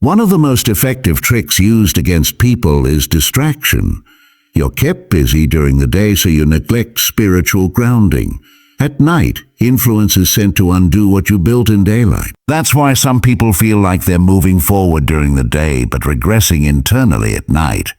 One of the most effective tricks used against people is distraction. You're kept busy during the day, so you neglect spiritual grounding. At night, influence is sent to undo what you built in daylight. That's why some people feel like they're moving forward during the day but regressing internally at night.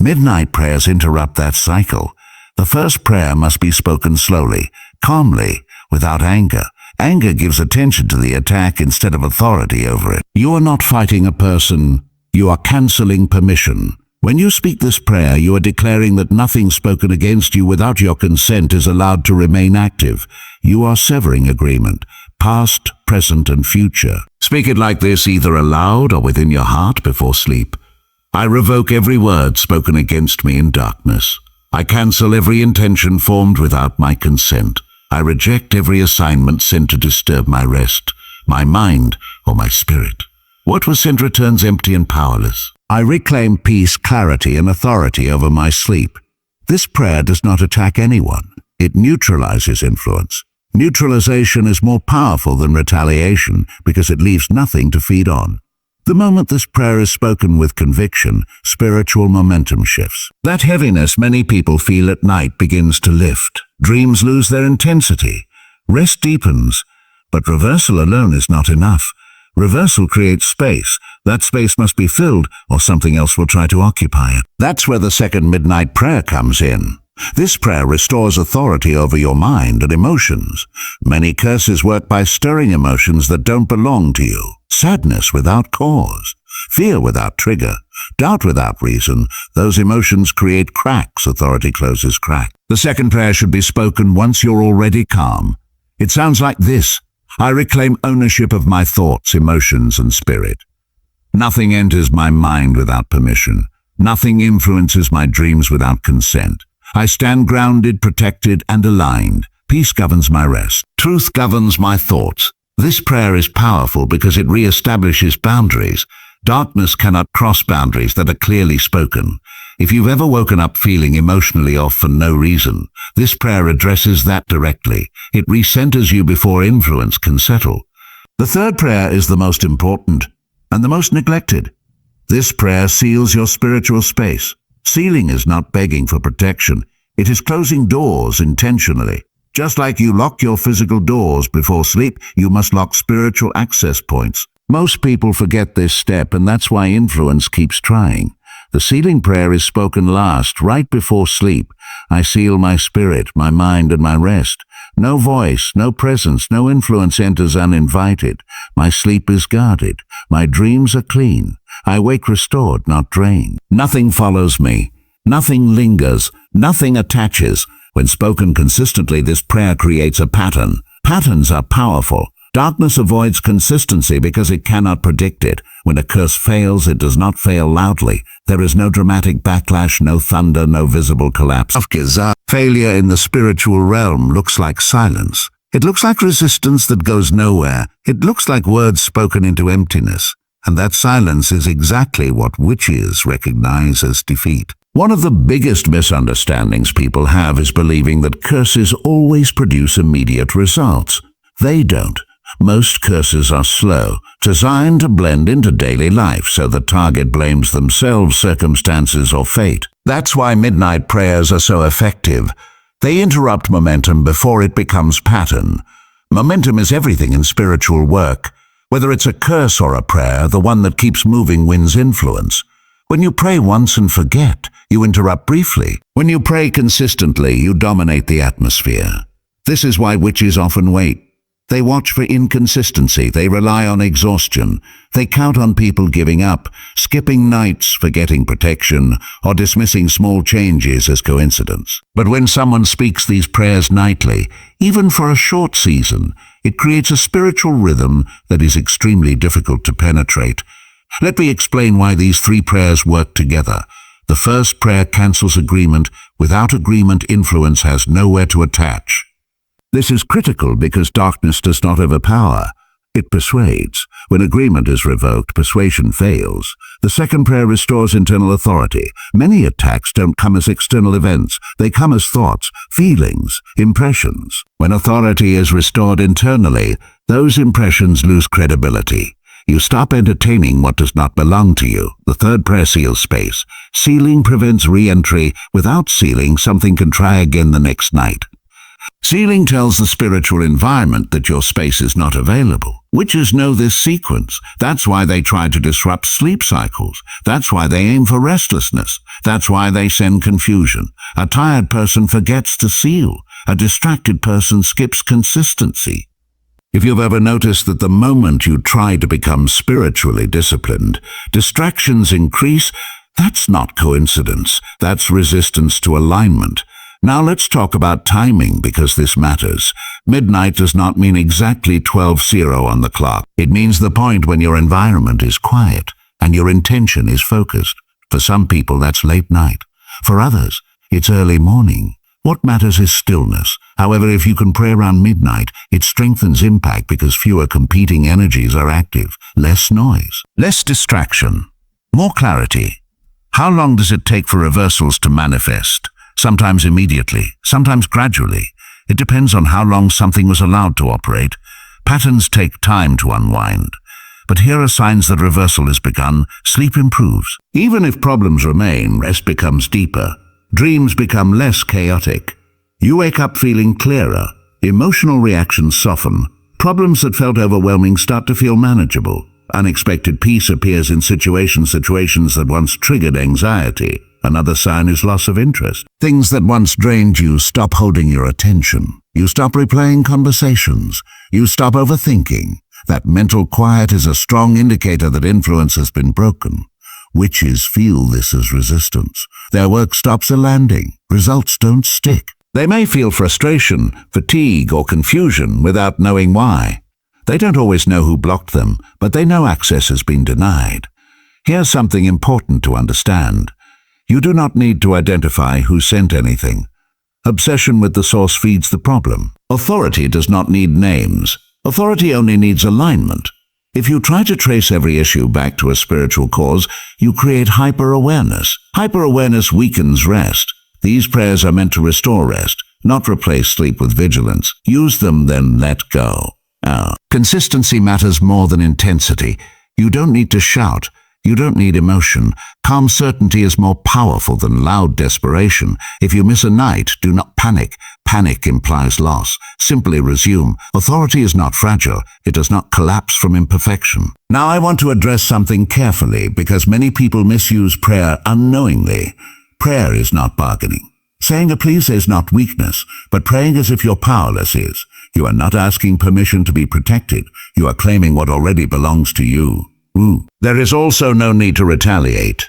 Midnight prayers interrupt that cycle. The first prayer must be spoken slowly, calmly, without anger. Anger gives attention to the attack instead of authority over it. You are not fighting a person, you are canceling permission. When you speak this prayer, you are declaring that nothing spoken against you without your consent is allowed to remain active. You are severing agreement, past, present, and future. Speak it like this, either aloud or within your heart before sleep. I revoke every word spoken against me in darkness. I cancel every intention formed without my consent. I reject every assignment sent to disturb my rest, my mind, or my spirit. What was sent returns empty and powerless. I reclaim peace, clarity, and authority over my sleep. This prayer does not attack anyone. It neutralizes influence. Neutralization is more powerful than retaliation because it leaves nothing to feed on. The moment this prayer is spoken with conviction, spiritual momentum shifts. That heaviness many people feel at night begins to lift. Dreams lose their intensity. Rest deepens. But reversal alone is not enough. Reversal creates space. That space must be filled, or something else will try to occupy it. That's where the second midnight prayer comes in. This prayer restores authority over your mind and emotions. Many curses work by stirring emotions that don't belong to you. Sadness without cause, fear without trigger, doubt without reason. Those emotions create cracks. Authority closes cracks. The second prayer should be spoken once you're already calm. It sounds like this. I reclaim ownership of my thoughts, emotions, and spirit. Nothing enters my mind without permission. Nothing influences my dreams without consent. I stand grounded, protected, and aligned. Peace governs my rest. Truth governs my thoughts. This prayer is powerful because it reestablishes boundaries. Darkness cannot cross boundaries that are clearly spoken. If you've ever woken up feeling emotionally off for no reason, this prayer addresses that directly. It recenters you before influence can settle. The third prayer is the most important and the most neglected. This prayer seals your spiritual space. Sealing is not begging for protection. It is closing doors intentionally. Just like you lock your physical doors before sleep, you must lock spiritual access points. Most people forget this step, and that's why influence keeps trying. The sealing prayer is spoken last, right before sleep. I seal my spirit, my mind, and my rest. No voice, no presence, no influence enters uninvited. My sleep is guarded. My dreams are clean. I wake restored, not drained. Nothing follows me. Nothing lingers. Nothing attaches. When spoken consistently, this prayer creates a pattern. Patterns are powerful. Darkness avoids consistency because it cannot predict it. When a curse fails, it does not fail loudly. There is no dramatic backlash, no thunder, no visible collapse. Failure in the spiritual realm looks like silence. It looks like resistance that goes nowhere. It looks like words spoken into emptiness. And that silence is exactly what witches recognize as defeat. One of the biggest misunderstandings people have is believing that curses always produce immediate results. They don't. Most curses are slow, designed to blend into daily life so the target blames themselves, circumstances, or fate. That's why midnight prayers are so effective. They interrupt momentum before it becomes pattern. Momentum is everything in spiritual work. Whether it's a curse or a prayer, the one that keeps moving wins influence. When you pray once and forget, you interrupt briefly. When you pray consistently, you dominate the atmosphere. This is why witches often wait. They watch for inconsistency. They rely on exhaustion. They count on people giving up, skipping nights, forgetting protection, or dismissing small changes as coincidence. But when someone speaks these prayers nightly, even for a short season, it creates a spiritual rhythm that is extremely difficult to penetrate. Let me explain why these three prayers work together. The first prayer cancels agreement. Without agreement, influence has nowhere to attach. This is critical because darkness does not overpower. It persuades. When agreement is revoked, persuasion fails. The second prayer restores internal authority. Many attacks don't come as external events. They come as thoughts, feelings, impressions. When authority is restored internally, those impressions lose credibility. You stop entertaining what does not belong to you. The third prayer seals space. Sealing prevents re-entry. Without sealing, something can try again the next night. Sealing tells the spiritual environment that your space is not available. Witches know this sequence. That's why they try to disrupt sleep cycles. That's why they aim for restlessness. That's why they send confusion. A tired person forgets to seal. A distracted person skips consistency. If you've ever noticed that the moment you try to become spiritually disciplined, distractions increase, that's not coincidence. That's resistance to alignment. Now let's talk about timing, because this matters. Midnight does not mean exactly 12:00 on the clock. It means the point when your environment is quiet and your intention is focused. For some people, that's late night. For others, it's early morning. What matters is stillness. However, if you can pray around midnight, it strengthens impact because fewer competing energies are active. Less noise, less distraction, more clarity. How long does it take for reversals to manifest? Sometimes immediately, sometimes gradually. It depends on how long something was allowed to operate. Patterns take time to unwind. But here are signs that reversal has begun. Sleep improves. Even if problems remain, rest becomes deeper. Dreams become less chaotic. You wake up feeling clearer. Emotional reactions soften. Problems that felt overwhelming start to feel manageable. Unexpected peace appears in situations that once triggered anxiety. Another sign is loss of interest. Things that once drained you stop holding your attention. You stop replaying conversations. You stop overthinking. That mental quiet is a strong indicator that influence has been broken. Witches feel this as resistance. Their work stops a landing. Results don't stick. They may feel frustration, fatigue, or confusion without knowing why. They don't always know who blocked them, but they know access has been denied. Here's something important to understand. You do not need to identify who sent anything. Obsession with the source feeds the problem. Authority does not need names. Authority only needs alignment. If you try to trace every issue back to a spiritual cause, you create hyper-awareness. Hyper-awareness weakens rest. These prayers are meant to restore rest, not replace sleep with vigilance. Use them, then let go. Consistency matters more than intensity. You don't need to shout. You don't need emotion. Calm certainty is more powerful than loud desperation. If you miss a night, do not panic. Panic implies loss. Simply resume. Authority is not fragile. It does not collapse from imperfection. Now I want to address something carefully, because many people misuse prayer unknowingly. Prayer is not bargaining. Saying a please is not weakness, but praying as if you're powerless is. You are not asking permission to be protected. You are claiming what already belongs to you. There is also no need to retaliate.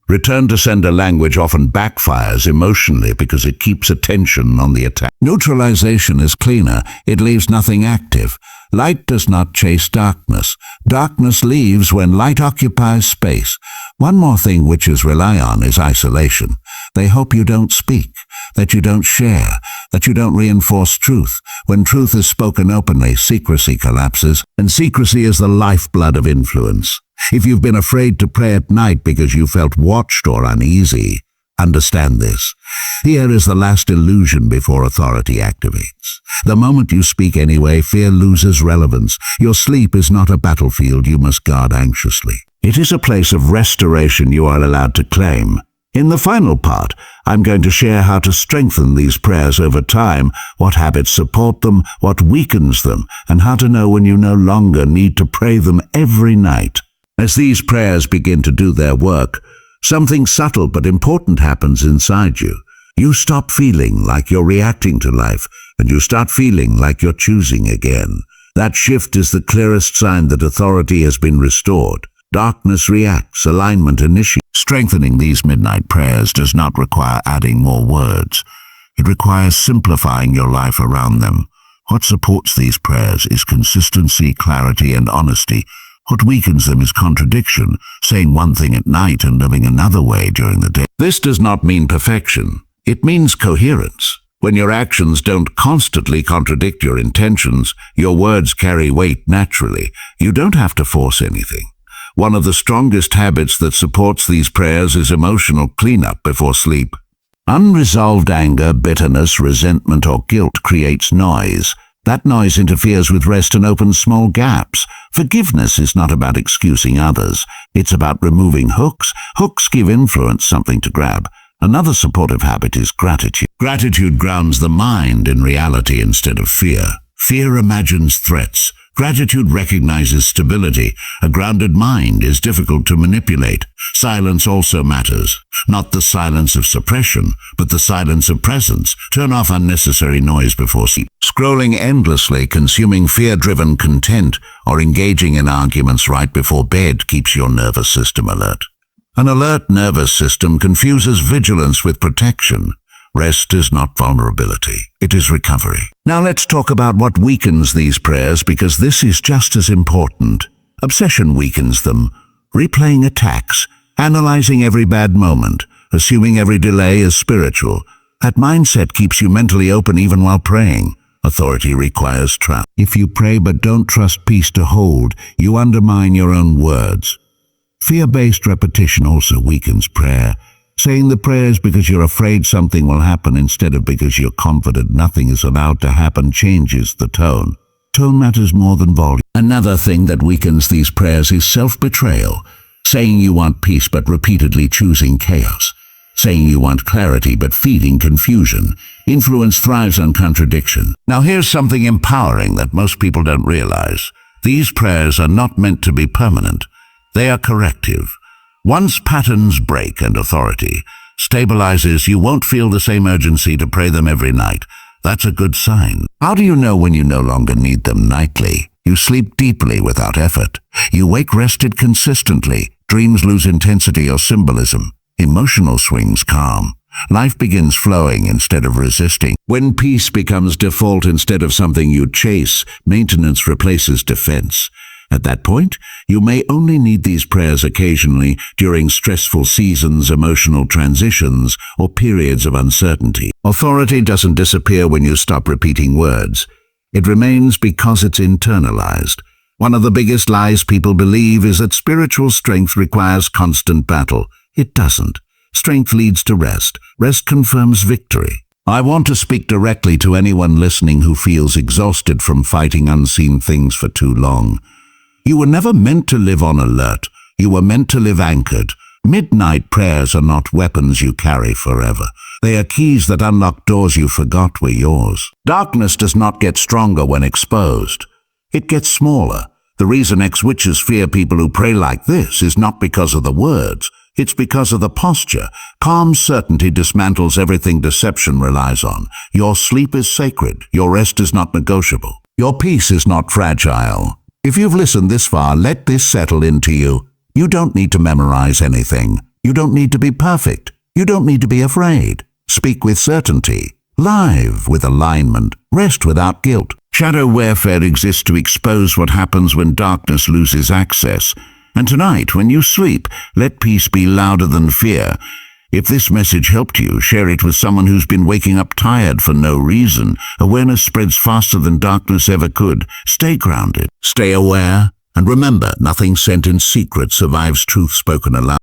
Return to sender language often backfires emotionally because it keeps attention on the attack. Neutralization is cleaner. It leaves nothing active. Light does not chase darkness. Darkness leaves when light occupies space. One more thing witches rely on is isolation. They hope you don't speak, that you don't share, that you don't reinforce truth. When truth is spoken openly, secrecy collapses, and secrecy is the lifeblood of influence. If you've been afraid to pray at night because you felt watched or uneasy, understand this. Fear is the last illusion before authority activates. The moment you speak anyway, fear loses relevance. Your sleep is not a battlefield you must guard anxiously. It is a place of restoration you are allowed to claim. In the final part, I'm going to share how to strengthen these prayers over time, what habits support them, what weakens them, and how to know when you no longer need to pray them every night. As these prayers begin to do their work, something subtle but important happens inside you. You stop feeling like you're reacting to life, and you start feeling like you're choosing again. That shift is the clearest sign that authority has been restored. Darkness reacts, alignment initiates. Strengthening these midnight prayers does not require adding more words. It requires simplifying your life around them. What supports these prayers is consistency, clarity, and honesty. What weakens them is contradiction, saying one thing at night and living another way during the day. This does not mean perfection. It means coherence. When your actions don't constantly contradict your intentions, your words carry weight naturally. You don't have to force anything. One of the strongest habits that supports these prayers is emotional cleanup before sleep. Unresolved anger, bitterness, resentment, or guilt creates noise. That noise interferes with rest and opens small gaps. Forgiveness is not about excusing others. It's about removing hooks. Hooks give influence something to grab. Another supportive habit is gratitude. Gratitude grounds the mind in reality instead of fear. Fear imagines threats. Gratitude recognizes stability. A grounded mind is difficult to manipulate. Silence also matters. Not the silence of suppression, but the silence of presence. Turn off unnecessary noise before sleep. Scrolling endlessly, consuming fear-driven content, or engaging in arguments right before bed keeps your nervous system alert. An alert nervous system confuses vigilance with protection. Rest is not vulnerability, it is recovery. Now let's talk about what weakens these prayers, because this is just as important. Obsession weakens them. Replaying attacks, analyzing every bad moment, assuming every delay is spiritual. That mindset keeps you mentally open even while praying. Authority requires trust. If you pray but don't trust peace to hold, you undermine your own words. Fear-based repetition also weakens prayer. Saying the prayers because you're afraid something will happen instead of because you're confident nothing is allowed to happen changes the tone. Tone matters more than volume. Another thing that weakens these prayers is self-betrayal. Saying you want peace but repeatedly choosing chaos. Saying you want clarity but feeding confusion. Influence thrives on contradiction. Now here's something empowering that most people don't realize. These prayers are not meant to be permanent. They are corrective. Once patterns break and authority stabilizes, you won't feel the same urgency to pray them every night. That's a good sign. How do you know when you no longer need them nightly? You sleep deeply without effort. You wake rested consistently. Dreams lose intensity or symbolism. Emotional swings calm. Life begins flowing instead of resisting. When peace becomes default instead of something you chase, maintenance replaces defense. At that point, you may only need these prayers occasionally during stressful seasons, emotional transitions, or periods of uncertainty. Authority doesn't disappear when you stop repeating words. It remains because it's internalized. One of the biggest lies people believe is that spiritual strength requires constant battle. It doesn't. Strength leads to rest. Rest confirms victory. I want to speak directly to anyone listening who feels exhausted from fighting unseen things for too long. You were never meant to live on alert. You were meant to live anchored. Midnight prayers are not weapons you carry forever. They are keys that unlock doors you forgot were yours. Darkness does not get stronger when exposed. It gets smaller. The reason ex-witches fear people who pray like this is not because of the words. It's because of the posture. Calm certainty dismantles everything deception relies on. Your sleep is sacred. Your rest is not negotiable. Your peace is not fragile. If you've listened this far, let this settle into you. You don't need to memorize anything. You don't need to be perfect. You don't need to be afraid. Speak with certainty. Live with alignment. Rest without guilt. Shadow warfare exists to expose what happens when darkness loses access. And tonight, when you sleep, let peace be louder than fear. If this message helped you, share it with someone who's been waking up tired for no reason. Awareness spreads faster than darkness ever could. Stay grounded. Stay aware. And remember, nothing sent in secret survives truth spoken aloud.